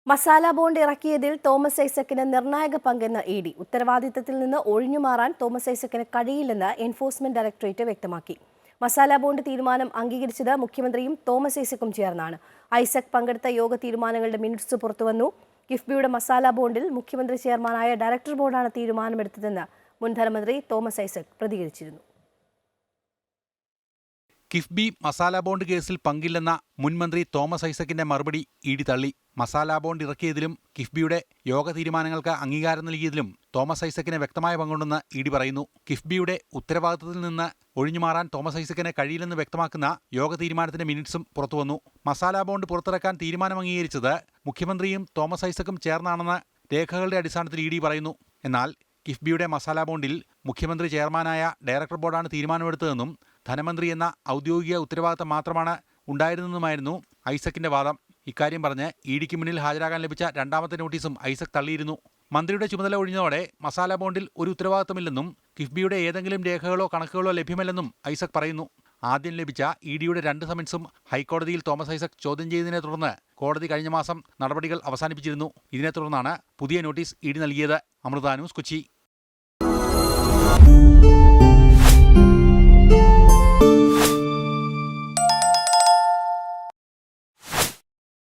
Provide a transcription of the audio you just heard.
Masala bond ഇറക്കിയതിൽ Thomas ഐസക്കിന് നിർണായക പങ്കെന്ന് ED. ഉത്തരവാദിത്തത്തിൽ നിന്ന് ഒഴിഞ്ഞുമാറാൻ Thomas ഐസക്കിന് കഴിയില്ലെന്ന് എൻഫോഴ്സ്മെന്റ് ഡയറക്ടറേറ്റ് വ്യക്തമാക്കി. മസാല ബോണ്ട് തീരുമാനം അംഗീകരിച്ചത് മുഖ്യമന്ത്രിയും തോമസ് ഐസക്കും ചേർന്നാണ്. ഐസക് പങ്കെടുത്ത യോഗ തീരുമാനങ്ങളുടെ മിനിറ്റ്സ് പുറത്തുവന്നു. കിഫ്ബിയുടെ മസാല ബോണ്ടിൽ മുഖ്യമന്ത്രി ചെയർമാനായ ഡയറക്ടർ ബോർഡാണ് തീരുമാനമെടുത്തതെന്ന് മുൻ ധനമന്ത്രി തോമസ് ഐസക് പ്രതികരിച്ചിരുന്നു. കിഫ്ബി മസാല ബോണ്ട് കേസിൽ പങ്കില്ലെന്ന മുൻമന്ത്രി തോമസ് ഐസക്കിന്റെ മറുപടി ഇ.ഡി. തള്ളി. മസാല ബോണ്ട് ഇറക്കിയതിലും കിഫ്ബിയുടെ യോഗ തീരുമാനങ്ങൾക്ക് അംഗീകാരം നൽകിയതിലും തോമസ് ഐസക്കിന് വ്യക്തമായ പങ്കുണ്ടെന്ന് ഇ.ഡി. പറയുന്നു. കിഫ്ബിയുടെ ഉത്തരവാദിത്തത്തിൽ നിന്ന് ഒഴിഞ്ഞുമാറാൻ തോമസ് ഐസക്കിന് കഴിയില്ലെന്ന് വ്യക്തമാക്കുന്ന യോഗ തീരുമാനത്തിന്റെ മിനിറ്റ്സും പുറത്തുവന്നു. മസാല ബോണ്ട് പുറത്തിറക്കാൻ തീരുമാനം അംഗീകരിച്ചത് മുഖ്യമന്ത്രിയും തോമസ് ഐസക്കും ചേർന്നാണെന്ന് രേഖകളുടെ അടിസ്ഥാനത്തിൽ ഇ.ഡി. പറയുന്നു. എന്നാൽ കിഫ്ബിയുടെ മസാല ബോണ്ടിൽ മുഖ്യമന്ത്രി ചെയർമാനായ ഡയറക്ടർ ബോർഡാണ് തീരുമാനമെടുത്തതെന്നും ധനമന്ത്രി എന്ന ഔദ്യോഗിക ഉത്തരവാദിത്തം മാത്രമാണ് ഉണ്ടായിരുന്നതെന്നുമായിരുന്നു ഐസക്കിന്റെ വാദം. ഇക്കാര്യം പറഞ്ഞ് ഇ.ഡിക്ക് മുന്നിൽ ഹാജരാകാൻ ലഭിച്ച രണ്ടാമത്തെ നോട്ടീസും ഐസക് തള്ളിയിരുന്നു. മന്ത്രിയുടെ ചുമതല ഒഴിഞ്ഞതോടെ മസാല ബോണ്ടിൽ ഒരു ഉത്തരവാദിത്തമില്ലെന്നും കിഫ്ബിയുടെ ഏതെങ്കിലും രേഖകളോ കണക്കുകളോ ലഭ്യമല്ലെന്നും ഐസക് പറയുന്നു. ആദ്യം ലഭിച്ച ഇ.ഡിയുടെ 2 സമൻസും ഹൈക്കോടതിയിൽ തോമസ് ഐസക് ചോദ്യം ചെയ്തതിനെ തുടർന്ന് കോടതി കഴിഞ്ഞ മാസം നടപടികൾ അവസാനിപ്പിച്ചിരുന്നു. ഇതിനെ തുടർന്നാണ് പുതിയ നോട്ടീസ് ഇ.ഡി നൽകിയത്. അമൃത ന്യൂസ്, കൊച്ചി.